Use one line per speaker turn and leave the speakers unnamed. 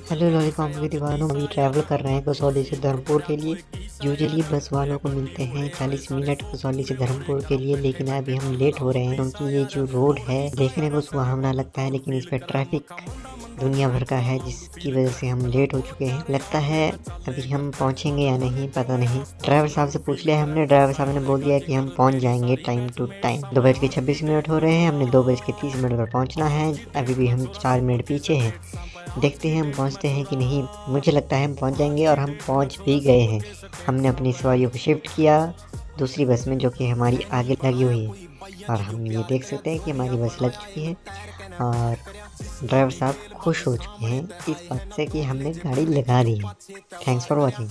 Hello lollipop के दीवानों, अभी ट्रैवल कर रहे हैं कसौली से धर्मपुर के लिए। यूजुअली बस वालों को मिलते हैं 40 मिनट कसौली से धर्मपुर के लिए, लेकिन अभी हम लेट हो रहे हैं क्योंकि ये जो रोड है देखने को सुहावना लगता है, लेकिन इस पर ट्रैफिक दुनिया भर का है, जिसकी वजह से हम लेट हो चुके हैं। लगता है अभी हम पहुंचेंगे या नहीं पता नहीं। ड्राइवर साहब से पूछ लिया हमने, ड्राइवर साहब ने बोल दिया कि हम पहुंच जाएंगे टाइम टू टाइम। 2:26 हो रहे हैं, हमने 2:30 पर पहुंचना है। अभी भी हम 4 मिनट पीछे हैं। देखते हैं हम पहुंचते हैं कि नहीं। मुझे लगता है हम पहुंच जाएंगे और हम पहुंच भी गए हैं। हमने अपनी सवारियों को शिफ्ट किया दूसरी बस में जो कि हमारी आगे लगी हुई है, और हम ये देख सकते हैं कि हमारी बस लग चुकी है और ड्राइवर साहब खुश हो चुके हैं इस बात से कि हमने गाड़ी लगा दी है। Thanks for watching.